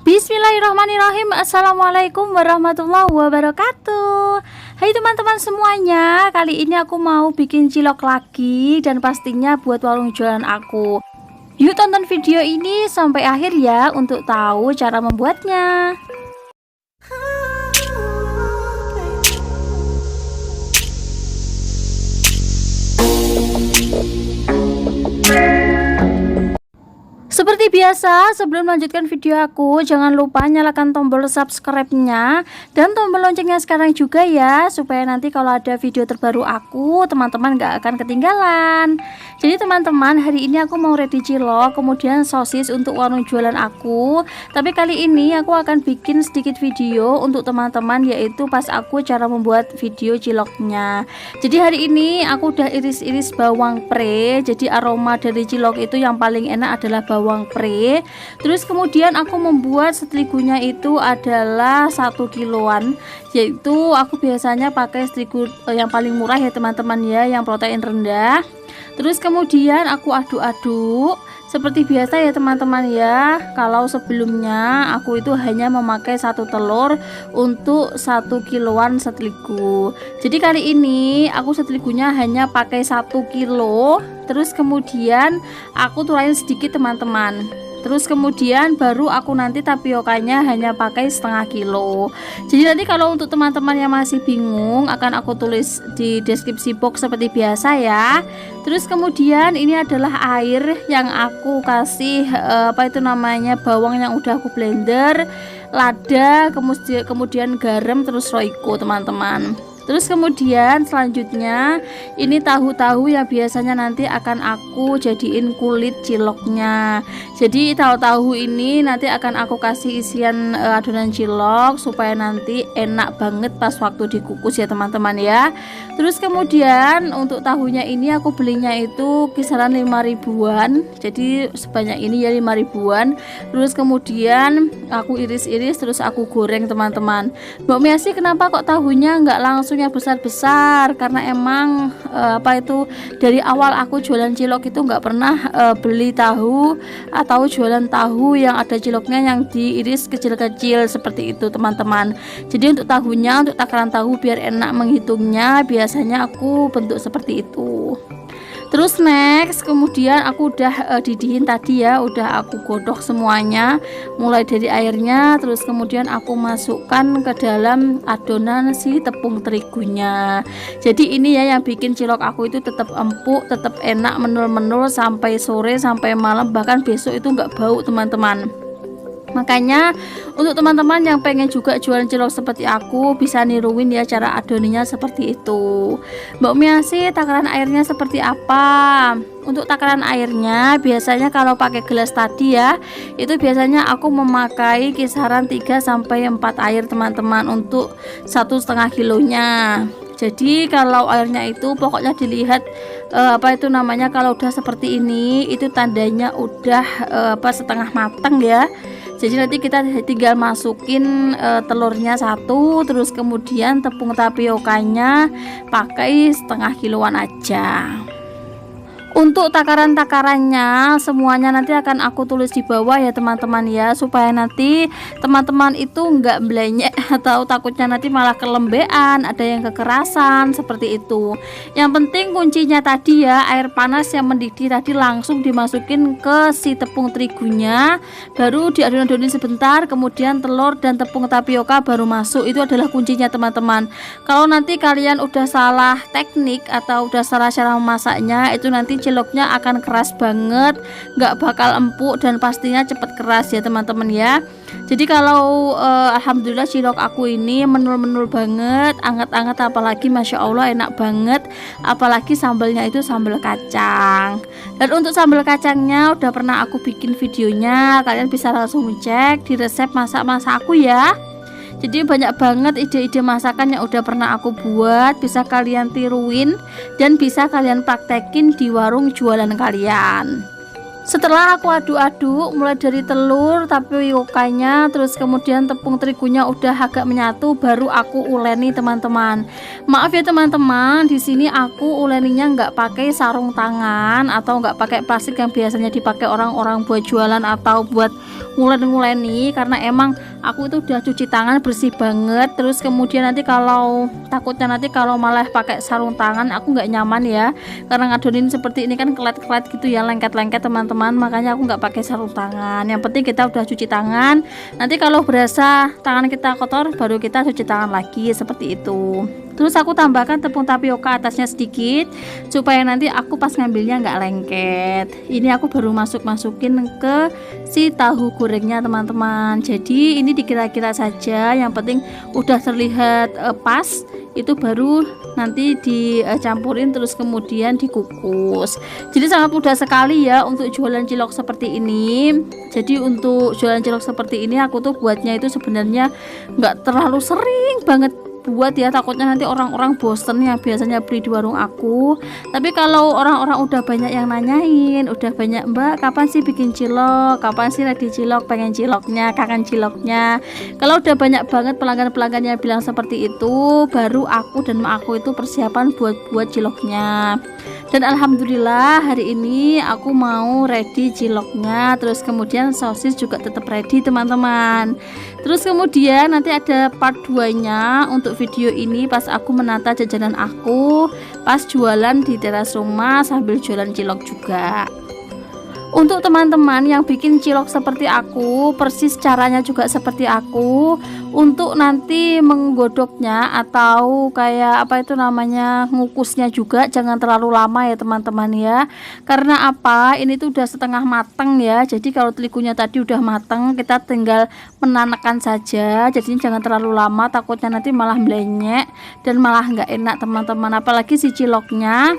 Bismillahirrahmanirrahim. Assalamualaikum warahmatullahi wabarakatuh. Hai teman-teman semuanya, kali ini aku mau bikin cilok lagi dan pastinya buat warung jualan aku. Yuk tonton video ini sampai akhir ya untuk tahu cara membuatnya. Seperti biasa, sebelum melanjutkan video aku, jangan lupa nyalakan tombol subscribe-nya dan tombol loncengnya sekarang juga ya, supaya nanti kalau ada video terbaru aku, teman-teman gak akan ketinggalan. Jadi teman-teman, hari ini aku mau ready cilok, kemudian sosis untuk warung jualan aku. Tapi kali ini aku akan bikin sedikit video untuk teman-teman, yaitu pas aku cara membuat video ciloknya. Jadi hari ini aku udah iris-iris bawang pre, jadi aroma dari cilok itu yang paling enak adalah bawang pre. Terus kemudian aku membuat seteligunya itu adalah 1 kiloan, yaitu aku biasanya pakai seterigu yang paling murah ya teman-teman ya, yang protein rendah. Terus kemudian aku aduk-aduk seperti biasa ya teman-teman ya. Kalau sebelumnya aku itu hanya memakai 1 telur untuk 1 kiloan seteligu. Jadi kali ini aku seteligunya hanya pakai 1 kilo. Terus kemudian aku tuangin sedikit teman-teman. Terus kemudian baru aku nanti tapiokanya hanya pakai setengah kilo. Jadi nanti kalau untuk teman-teman yang masih bingung, akan aku tulis di deskripsi box seperti biasa ya. Terus kemudian ini adalah air yang aku kasih bawang yang udah aku blender, lada, kemudian garam, terus roiko teman-teman. Terus kemudian selanjutnya ini tahu-tahu yang biasanya nanti akan aku jadiin kulit ciloknya. Jadi tahu-tahu ini nanti akan aku kasih isian adonan cilok supaya nanti enak banget pas waktu dikukus ya teman-teman ya. Terus kemudian untuk tahunya ini aku belinya itu kisaran 5 ribuan. Jadi sebanyak ini ya 5 ribuan. Terus kemudian aku iris-iris terus aku goreng teman-teman. Mbak Miasi kenapa kok tahunya nggak langsung yang besar-besar? Karena emang dari awal aku jualan cilok itu nggak pernah beli tahu atau jualan tahu yang ada ciloknya yang diiris kecil-kecil seperti itu teman-teman. Jadi untuk tahunya, untuk takaran tahu biar enak menghitungnya, biasanya aku bentuk seperti itu. Terus next kemudian aku udah didihin tadi ya, udah aku godok semuanya mulai dari airnya. Terus kemudian aku masukkan ke dalam adonan si tepung terigunya. Jadi ini ya yang bikin cilok aku itu tetap empuk, tetap enak, menul-menul sampai sore, sampai malam, bahkan besok itu nggak bau teman-teman. Makanya untuk teman-teman yang pengen juga jualan cilok seperti aku, bisa niruin ya cara adoninya seperti itu. Mbak Miasi takaran airnya seperti apa? Untuk takaran airnya biasanya kalau pakai gelas tadi ya, itu biasanya aku memakai kisaran 3-4 air teman-teman untuk 1,5 kilonya. Jadi kalau airnya itu pokoknya dilihat kalau udah seperti ini itu tandanya udah setengah matang ya. Jadi nanti kita tinggal masukin telurnya 1, terus kemudian tepung tapiokanya pakai setengah kiloan aja. Untuk takaran-takarannya semuanya nanti akan aku tulis di bawah ya teman-teman ya, supaya nanti teman-teman itu nggak melenyek atau takutnya nanti malah kelembean, ada yang kekerasan seperti itu. Yang penting kuncinya tadi ya, air panas yang mendidih tadi langsung dimasukin ke si tepung terigunya, baru diadon-adonin sebentar, kemudian telur dan tepung tapioka baru masuk. Itu adalah kuncinya teman-teman. Kalau nanti kalian udah salah teknik atau udah salah cara memasaknya, itu nanti ciloknya akan keras banget, nggak bakal empuk dan pastinya cepet keras ya teman-teman ya. Jadi kalau alhamdulillah cilok aku ini menul-menul banget, anget-anget, apalagi masya Allah enak banget, apalagi sambalnya itu sambal kacang. Dan untuk sambal kacangnya udah pernah aku bikin videonya, kalian bisa langsung cek di resep masak-masak aku ya. Jadi banyak banget ide-ide masakan yang udah pernah aku buat, bisa kalian tiruin dan bisa kalian praktekin di warung jualan kalian. Setelah aku aduk-aduk mulai dari telur tapiokanya, terus kemudian tepung terigunya udah agak menyatu, baru aku uleni teman-teman. Maaf ya teman-teman, di sini aku uleninya nggak pakai sarung tangan atau nggak pakai plastik yang biasanya dipakai orang-orang buat jualan atau buat ngulen-nguleni, karena emang aku itu udah cuci tangan bersih banget. Terus kemudian nanti kalau takutnya nanti kalau malah pakai sarung tangan aku nggak nyaman ya, karena ngadonin seperti ini kan kelet-kelet gitu ya, lengket-lengket teman-teman, makanya aku nggak pakai sarung tangan. Yang penting kita udah cuci tangan, nanti kalau berasa tangan kita kotor baru kita cuci tangan lagi seperti itu. Terus aku tambahkan tepung tapioka atasnya sedikit supaya nanti aku pas ngambilnya nggak lengket. Ini aku baru masukin ke si tahu gorengnya teman-teman. Jadi ini dikira-kira saja, yang penting udah terlihat pas, itu baru nanti dicampurin terus kemudian dikukus. Jadi sangat mudah sekali ya untuk jualan cilok seperti ini. Jadi untuk jualan cilok seperti ini aku tuh buatnya itu sebenarnya nggak terlalu sering banget buat ya, takutnya nanti orang-orang bosen yang biasanya beli di warung aku. Tapi kalau orang-orang udah banyak yang nanyain, udah banyak, Mbak kapan sih bikin cilok, kapan sih ready cilok, pengen ciloknya, kangen ciloknya, kalau udah banyak banget pelanggan-pelanggannya bilang seperti itu, baru aku dan mak aku itu persiapan buat ciloknya. Dan alhamdulillah hari ini aku mau ready ciloknya, terus kemudian sosis juga tetap ready teman-teman. Terus kemudian nanti ada part 2 nya untuk video ini pas aku menata jajanan aku pas jualan di teras rumah sambil jualan cilok juga. Untuk teman-teman yang bikin cilok seperti aku, persis caranya juga seperti aku. Untuk nanti menggodoknya atau kayak apa itu namanya, ngukusnya juga jangan terlalu lama ya teman-teman ya. Karena apa? Ini tuh udah setengah mateng ya. Jadi kalau telikunya tadi udah mateng, kita tinggal menanakkan saja. Jadi jangan terlalu lama, takutnya nanti malah melenyek dan malah nggak enak teman-teman. Apalagi si ciloknya.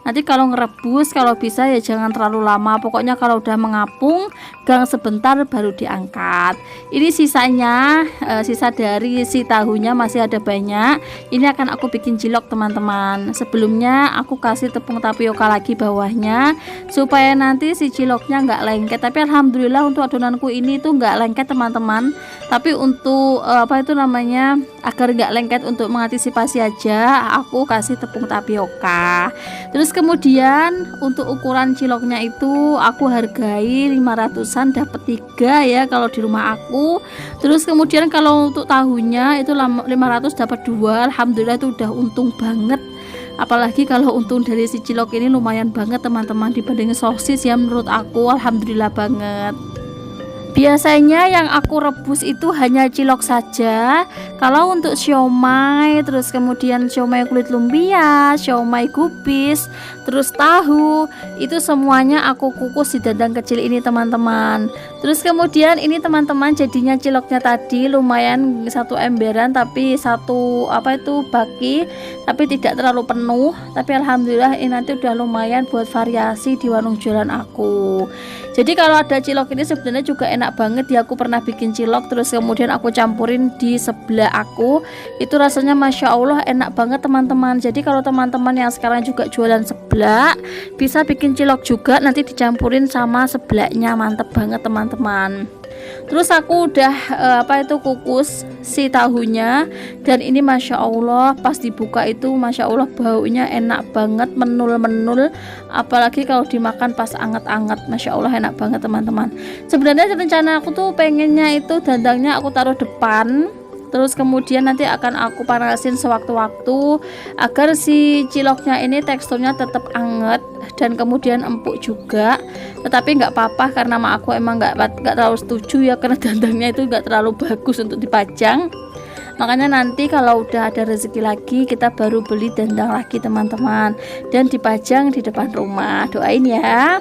Nanti kalau ngerebus, kalau bisa ya jangan terlalu lama. Pokoknya kalau udah mengapung, gang sebentar baru diangkat. Ini sisanya, sisa dari si tahunya masih ada banyak. Ini akan aku bikin cilok teman-teman. Sebelumnya aku kasih tepung tapioka lagi bawahnya supaya nanti si ciloknya nggak lengket. Tapi alhamdulillah untuk adonanku ini tuh nggak lengket teman-teman. Tapi untuk apa itu namanya, agar nggak lengket, untuk mengantisipasi aja aku kasih tepung tapioka. Terus kemudian untuk ukuran ciloknya itu aku hargai 500-an dapat 3 ya kalau di rumah aku. Terus kemudian kalau untuk tahunya itu 500 dapat 2. Alhamdulillah itu udah untung banget. Apalagi kalau untung dari si cilok ini lumayan banget teman-teman dibanding sosis ya, menurut aku alhamdulillah banget. Biasanya yang aku rebus itu hanya cilok saja. Kalau untuk siomay, terus kemudian siomay kulit lumpia, siomay kubis, terus tahu, itu semuanya aku kukus di dandang kecil ini teman-teman. Terus kemudian ini teman-teman jadinya ciloknya tadi lumayan satu emberan, tapi satu apa itu baki, tapi tidak terlalu penuh. Tapi alhamdulillah ini nanti udah lumayan buat variasi di warung jualan aku. Jadi kalau ada cilok ini sebenarnya juga enak banget ya. Aku pernah bikin cilok terus kemudian aku campurin di sebelah aku, itu rasanya masya Allah enak banget teman-teman. Jadi kalau teman-teman yang sekarang juga jualan seblak, bisa bikin cilok juga nanti dicampurin sama seblaknya, mantep banget teman-teman. Terus aku udah apa itu kukus si tahunya, dan ini masya Allah pas dibuka itu masya Allah baunya enak banget, menul-menul, apalagi kalau dimakan pas anget-anget, masya Allah enak banget teman-teman. Sebenarnya rencana aku tuh pengennya itu dandangnya aku taruh depan, terus kemudian nanti akan aku panasin sewaktu-waktu agar si ciloknya ini teksturnya tetap anget dan kemudian empuk juga. Tetapi nggak apa-apa karena mak aku emang nggak terlalu setuju ya, karena dandangnya itu nggak terlalu bagus untuk dipajang. Makanya nanti kalau udah ada rezeki lagi kita baru beli dandang lagi teman-teman dan dipajang di depan rumah. Doain ya.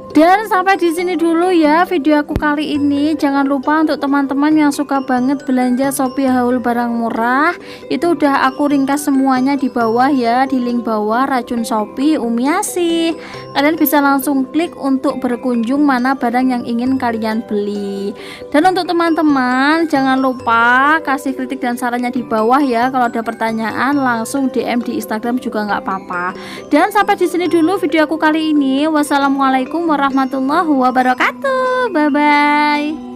Dan sampai di sini dulu ya video aku kali ini. Jangan lupa untuk teman-teman yang suka banget belanja Shopee haul barang murah, itu udah aku ringkas semuanya di bawah ya, di link bawah racun Shopee Umi Asih. Kalian bisa langsung klik untuk berkunjung mana barang yang ingin kalian beli. Dan untuk teman-teman jangan lupa kasih kritik dan sarannya di bawah ya. Kalau ada pertanyaan langsung DM di Instagram juga nggak apa-apa. Dan sampai di sini dulu video aku kali ini. Wassalamualaikum warahmatullahi warahmatullahi wabarakatuh. Bye bye.